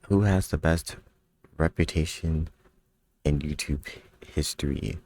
Who has the best reputation in YouTube history?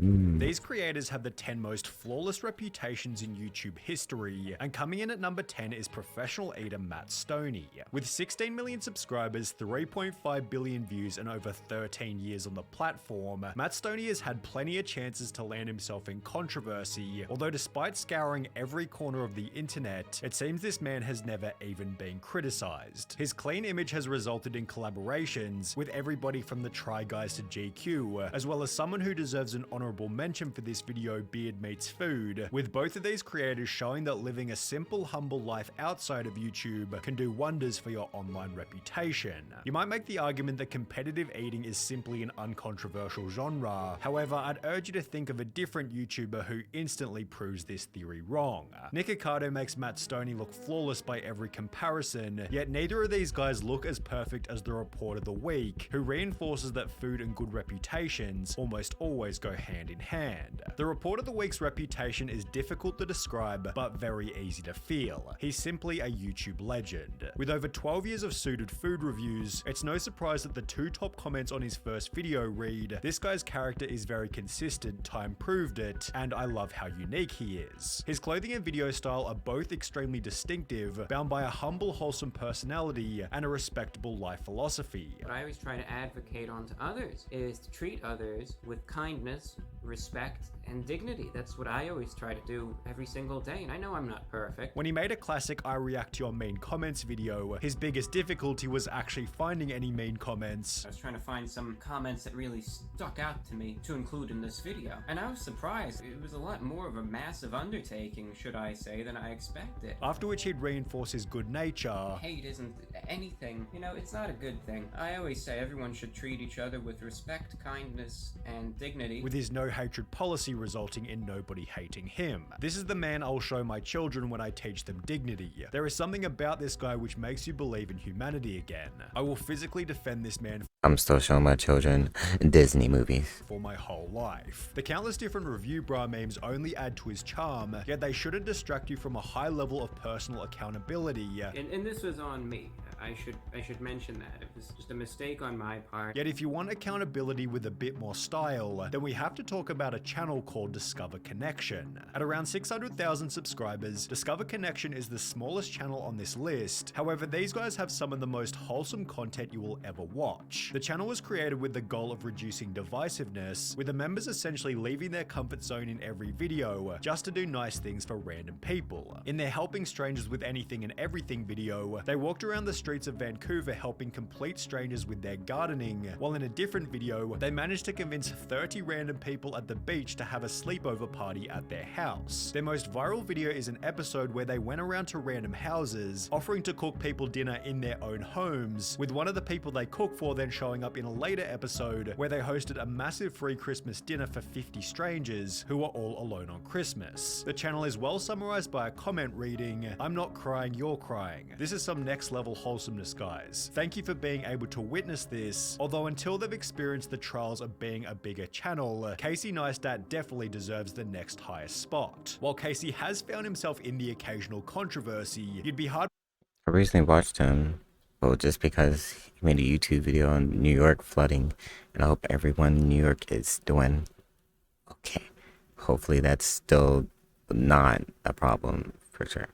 These creators have the 10 most flawless reputations in YouTube history, and coming in at number 10 is professional eater Matt Stoney. With 16 million subscribers, 3.5 billion views, and over 13 years on the platform, Matt Stoney has had plenty of chances to land himself in controversy, although despite scouring every corner of the internet, it seems this man has never even been criticized. His clean image has resulted in collaborations with everybody from the Try Guys to GQ, as well as someone who deserves an honorable mention for this video, Beard Meets Food, with both of these creators showing that living a simple, humble life outside of YouTube can do wonders for your online reputation. You might make the argument that competitive eating is simply an uncontroversial genre, however, I'd urge you to think of a different YouTuber who instantly proves this theory wrong. Nick Ocado makes Matt Stoney look flawless by every comparison, yet neither of these guys look as perfect as the Report of the Week, who reinforces that food and good reputations almost always go hand in hand. The Report of the Week's reputation is difficult to describe, but very easy to feel. He's simply a YouTube legend. With over 12 years of suited food reviews, it's no surprise that the two top comments on his first video read, "This guy's character is very consistent, time proved it, and I love how unique he is." His clothing and video style are both extremely distinctive, bound by a humble, wholesome personality and a respectable life philosophy. What I always try to advocate onto others is to treat others with kindness, respect, and dignity. That's what I always try to do every single day, and I know I'm not perfect. When he made a classic I react to your mean comments video, his biggest difficulty was actually finding any mean comments. I was trying to find some comments that really stuck out to me to include in this video, and I was surprised. It was a lot more of a massive undertaking, should I say, than I expected. After which he'd reinforce his good nature. Hate isn't anything. You know, it's not a good thing. I always say everyone should treat each other with respect, kindness, and dignity. With his no hatred policy resulting in nobody hating him. This is the man I'll show my children when I teach them dignity. There is something about this guy which makes you believe in humanity again. I will physically defend this man I'm still showing my children Disney movies for my whole life. The countless different review bra memes only add to his charm, yet they shouldn't distract you from a high level of personal accountability. And this was on me. I should mention that. It was just a mistake on my part. Yet if you want accountability with a bit more style, then we have to talk about a channel called Discover Connection. At around 600,000 subscribers, Discover Connection is the smallest channel on this list. However, these guys have some of the most wholesome content you will ever watch. The channel was created with the goal of reducing divisiveness, with the members essentially leaving their comfort zone in every video just to do nice things for random people. In their Helping Strangers with Anything and Everything video, they walked around the streets of Vancouver helping complete strangers with their gardening, while in a different video, they managed to convince 30 random people at the beach to have a sleepover party at their house. Their most viral video is an episode where they went around to random houses, offering to cook people dinner in their own homes, with one of the people they cook for then showing up in a later episode where they hosted a massive free Christmas dinner for 50 strangers who were all alone on Christmas. The channel is well summarized by a comment reading, "I'm not crying, you're crying. This is some next level wholesomeness, guys. Thank you for being able to witness this, although until they've experienced the trials of being a bigger channel, Casey Neistat definitely deserves the next highest spot." While Casey has found himself in the occasional controversy, you'd be hard I recently watched him, well, just because he made a YouTube video on New York flooding, and I hope everyone in New York is doing okay. Hopefully that's still not a problem, for sure.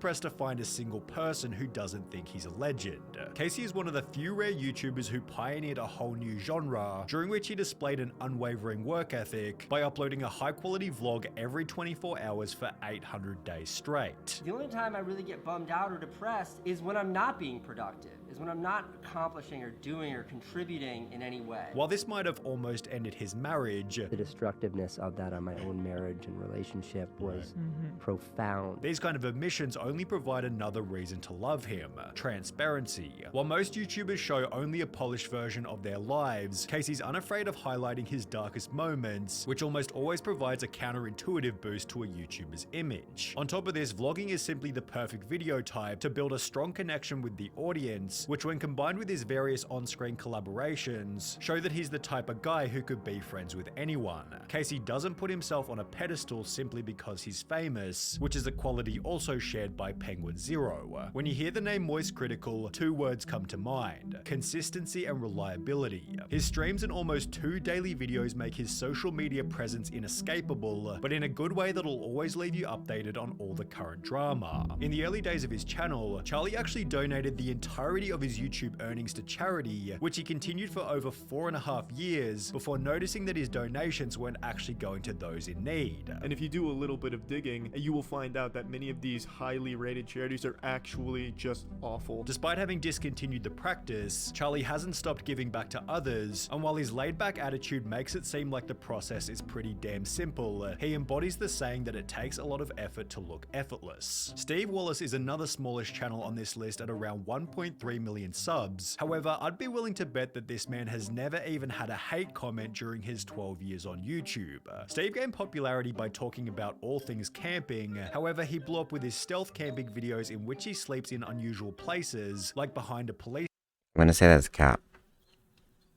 pressed to find a single person who doesn't think he's a legend. Casey is one of the few rare YouTubers who pioneered a whole new genre, during which he displayed an unwavering work ethic by uploading a high-quality vlog every 24 hours for 800 days straight. The only time I really get bummed out or depressed is when I'm not being productive, is when I'm not accomplishing or doing or contributing in any way. While this might have almost ended his marriage, The destructiveness of that on my own marriage and relationship was profound. these kind of omissions only provide another reason to love him: transparency. While most YouTubers show only a polished version of their lives, Casey's unafraid of highlighting his darkest moments, which almost always provides a counterintuitive boost to a YouTuber's image. On top of this, vlogging is simply the perfect video type to build a strong connection with the audience, which when combined with his various on-screen collaborations, show that he's the type of guy who could be friends with anyone. Casey doesn't put himself on a pedestal simply because he's famous, which is a quality also shared by Penguin Zero. When you hear the name Moist Critical, two words come to mind: consistency and reliability. His streams and almost 2 daily videos make his social media presence inescapable, but in a good way that'll always leave you updated on all the current drama. In the early days of his channel, Charlie actually donated the entirety of his YouTube earnings to charity, which he continued for over 4.5 years before noticing that his donations weren't actually going to those in need. And if you do a little bit of digging, you will find out that many of these highly rated charities are actually just awful. Despite having discontinued the practice, Charlie hasn't stopped giving back to others, and while his laid-back attitude makes it seem like the process is pretty damn simple, he embodies the saying that it takes a lot of effort to look effortless. Steve Wallace is another smallish channel on this list at around 1.3 million subs. However, I'd be willing to bet that this man has never even had a hate comment during his 12 years on YouTube. Steve gained popularity by talking about all things camping, however he blew up with his stealth camping videos in which he sleeps in unusual places, like behind a police. I'm gonna say that's cap.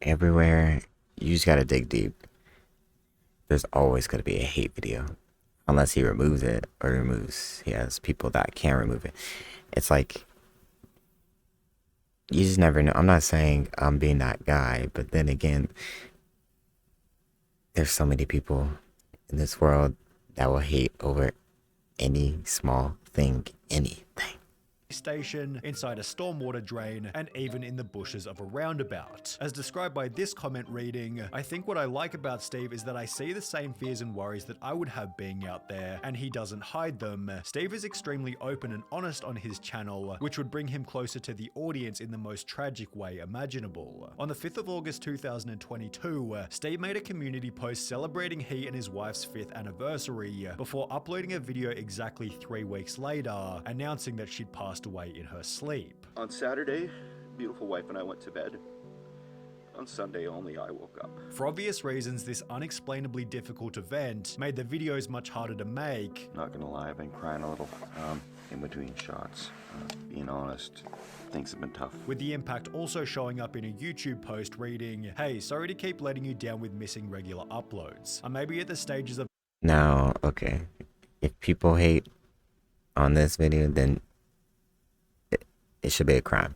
Everywhere, you just gotta dig deep. There's always gonna be a hate video. Unless he removes it, or he has people that can remove it. It's like, you just never know. I'm not saying I'm being that guy, but then again, there's so many people in this world that will hate over any small thing, anything. Station, inside a stormwater drain, and even in the bushes of a roundabout. As described by this comment reading, I think what I like about Steve is that I see the same fears and worries that I would have being out there, and he doesn't hide them. Steve is extremely open and honest on his channel, which would bring him closer to the audience in the most tragic way imaginable. On the 5th of August 2022, Steve made a community post celebrating he and his wife's 5th anniversary, before uploading a video exactly 3 weeks later, announcing that she'd passed away in her sleep. On Saturday, beautiful wife and I went to bed. On Sunday only, I woke up. For obvious reasons, this unexplainably difficult event made the videos much harder to make. Not gonna lie, I've been crying a little in between shots. Being honest, things have been tough. With the impact also showing up in a YouTube post reading, "Hey, sorry to keep letting you down with missing regular uploads. I may be at the stages of..." Now, okay, if people hate on this video, then it should be a crime.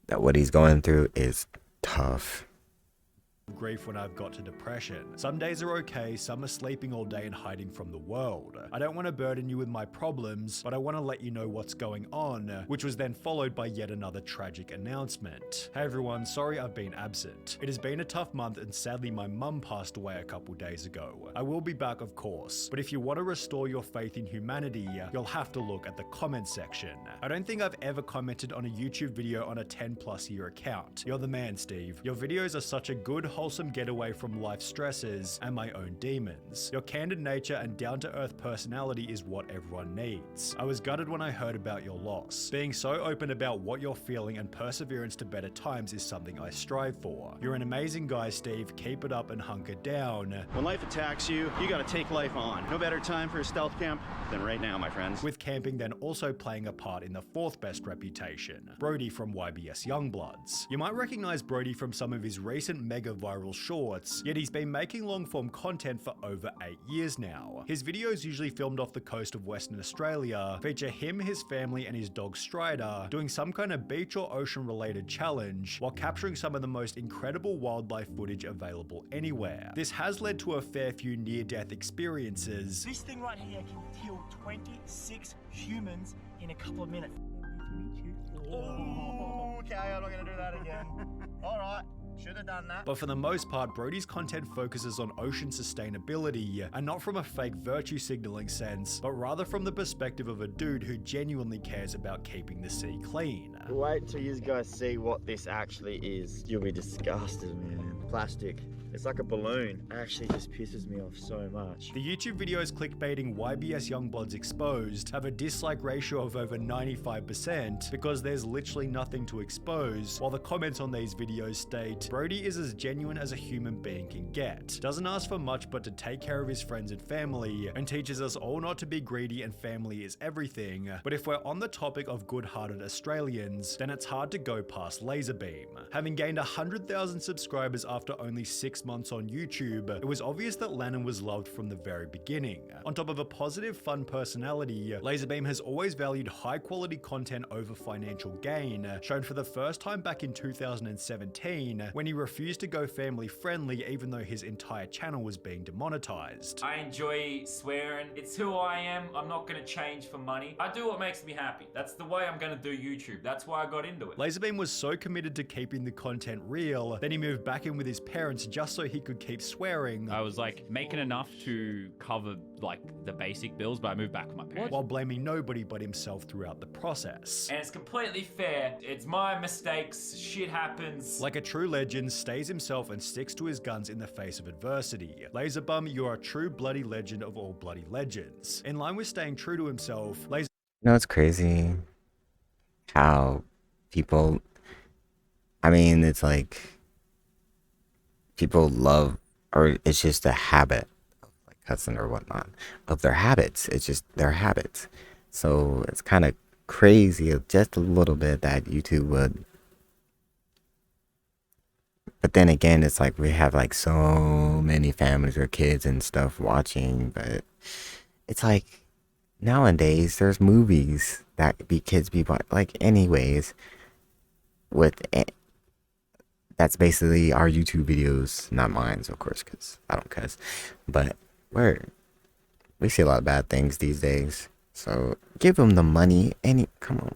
That what he's going through is tough. Grief when I've got to depression. Some days are okay, some are sleeping all day and hiding from the world. I don't want to burden you with my problems, but I want to let you know what's going on, which was then followed by yet another tragic announcement. Hey everyone, sorry I've been absent. It has been a tough month and sadly my mum passed away a couple days ago. I will be back of course, but if you want to restore your faith in humanity, you'll have to look at the comment section. I don't think I've ever commented on a YouTube video on a 10+ year account. You're the man, Steve. Your videos are such a good, wholesome getaway from life's stresses and my own demons. Your candid nature and down-to-earth personality is what everyone needs. I was gutted when I heard about your loss. Being so open about what you're feeling and perseverance to better times is something I strive for. You're an amazing guy, Steve. Keep it up and hunker down. When life attacks you, you gotta take life on. No better time for a stealth camp than right now, my friends. With camping then also playing a part in the 4th best reputation, Brody from YBS Youngbloods. You might recognize Brody from some of his recent mega viral shorts, yet he's been making long-form content for over 8 years now. His videos, usually filmed off the coast of Western Australia, feature him, his family, and his dog Strider doing some kind of beach or ocean-related challenge while capturing some of the most incredible wildlife footage available anywhere. This has led to a fair few near-death experiences. This thing right here can kill 26 humans in a couple of minutes. Oh, okay, I'm not gonna do that again. All right. Should have done that. But for the most part, Brody's content focuses on ocean sustainability, and not from a fake virtue signaling sense, but rather from the perspective of a dude who genuinely cares about keeping the sea clean. Wait till you guys see what this actually is. You'll be disgusted, man. Plastic. It's like a balloon. It actually just pisses me off so much. The YouTube videos clickbaiting YBS Youngbloods Exposed have a dislike ratio of over 95% because there's literally nothing to expose, while the comments on these videos state, Brody is as genuine as a human being can get, doesn't ask for much but to take care of his friends and family, and teaches us all not to be greedy and family is everything. But if we're on the topic of good-hearted Australians, then it's hard to go past Laserbeam. Having gained 100,000 subscribers after only 6 6 months on YouTube, it was obvious that Lannon was loved from the very beginning. On top of a positive, fun personality, Laserbeam has always valued high-quality content over financial gain, shown for the first time back in 2017 when he refused to go family-friendly even though his entire channel was being demonetized. I enjoy swearing. It's who I am. I'm not gonna change for money. I do what makes me happy. That's the way I'm gonna do YouTube. That's why I got into it. Laserbeam was so committed to keeping the content real, then he moved back in with his parents just so he could keep swearing. I was like making enough to cover like the basic bills, but I moved back with my parents. While blaming nobody but himself throughout the process. And it's completely fair. It's my mistakes. Shit happens. Like a true legend, stays himself and sticks to his guns in the face of adversity. Laserbum, you are a true bloody legend of all bloody legends. In line with staying true to himself, You know, it's crazy how people, I mean, it's like people love, or it's just a habit of like cussing or whatnot, of their habits. It's just their habits. So it's kind of crazy, just a little bit, that YouTube would. But then again, it's like we have like so many families or kids and stuff watching, but it's like nowadays there's movies that kids be like anyways with that's basically our YouTube videos, not mine, of course, because I don't cuss, but we see a lot of bad things these days, so give them the money. Come on.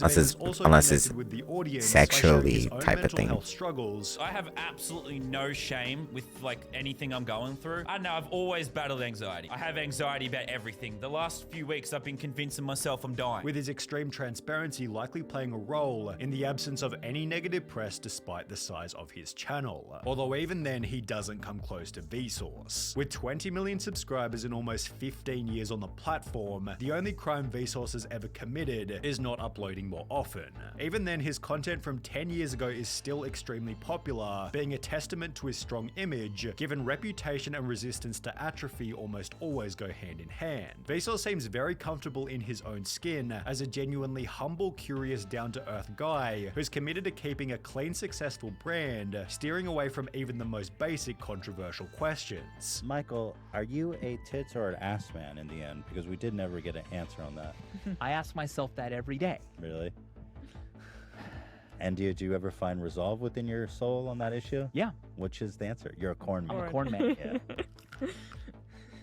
Unless it's with the audience sexually type of thing. Struggles. I have absolutely no shame with like anything I'm going through. I know I've always battled anxiety. I have anxiety about everything. The last few weeks I've been convincing myself I'm dying. With his extreme transparency likely playing a role in the absence of any negative press despite the size of his channel. Although even then he doesn't come close to Vsauce. With 20 million subscribers and almost 15 years on the platform, the only crime Vsauce has ever committed is not uploading more often. Even then, his content from 10 years ago is still extremely popular, being a testament to his strong image, given reputation and resistance to atrophy almost always go hand in hand. Vsauce seems very comfortable in his own skin as a genuinely humble, curious, down-to-earth guy who's committed to keeping a clean, successful brand, steering away from even the most basic controversial questions. Michael, are you a tits or an ass man in the end? Because we did never get an answer on that. I ask myself that every day. Really? And did you ever find resolve within your soul on that issue? Yeah. Which is the answer? You're a corn man. I'm a corn man. Yeah.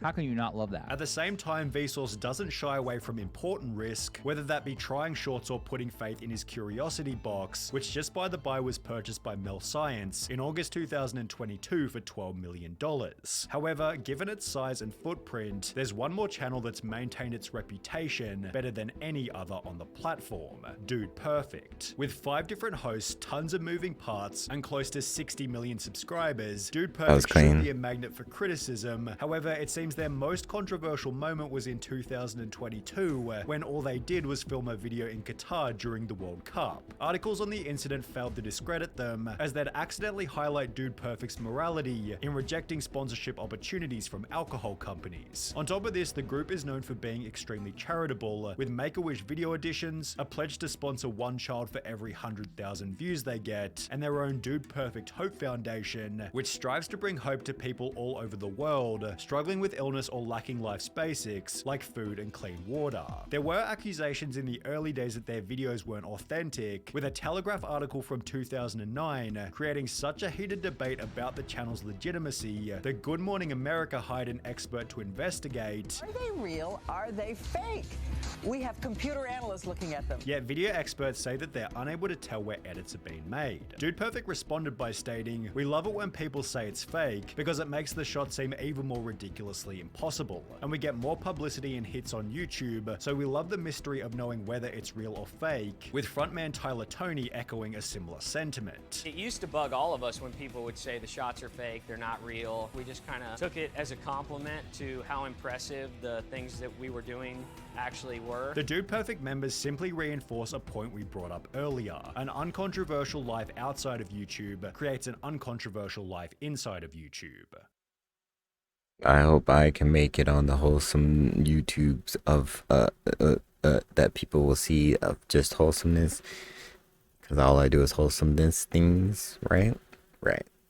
How can you not love that? At the same time, Vsauce doesn't shy away from important risk, whether that be trying shorts or putting faith in his curiosity box, which just by the by was purchased by Mel Science in August 2022 for $12 million. However, given its size and footprint, there's one more channel that's maintained its reputation better than any other on the platform, Dude Perfect. With 5 different hosts, tons of moving parts, and close to 60 million subscribers, Dude Perfect should be a magnet for criticism. However, it seems their most controversial moment was in 2022, when all they did was film a video in Qatar during the World Cup. Articles on the incident failed to discredit them, as they'd accidentally highlight Dude Perfect's morality in rejecting sponsorship opportunities from alcohol companies. On top of this, the group is known for being extremely charitable, with Make-A-Wish video editions, a pledge to sponsor one child for every 100,000 views they get, and their own Dude Perfect Hope Foundation, which strives to bring hope to people all over the world, struggling with illness or lacking life's basics like food and clean water. There were accusations in the early days that their videos weren't authentic, with a Telegraph article from 2009 creating such a heated debate about the channel's legitimacy that Good Morning America hired an expert to investigate. Are they real? Are they fake? We have computer analysts looking at them. Yet video experts say that they're unable to tell where edits are being made. Dude Perfect responded by stating, "We love it when people say it's fake because it makes the shot seem even more ridiculously impossible, and we get more publicity and hits on YouTube, so we love the mystery of knowing whether it's real or fake," with frontman Tyler Toney echoing a similar sentiment. It used to bug all of us when people would say the shots are fake, they're not real. We just kind of took it as a compliment to how impressive the things that we were doing actually were. The Dude Perfect members simply reinforce a point we brought up earlier. An uncontroversial life outside of YouTube creates an uncontroversial life inside of YouTube. I hope I can make it on the wholesome YouTubes of that people will see of just wholesomeness, because all I do is wholesomeness things, right?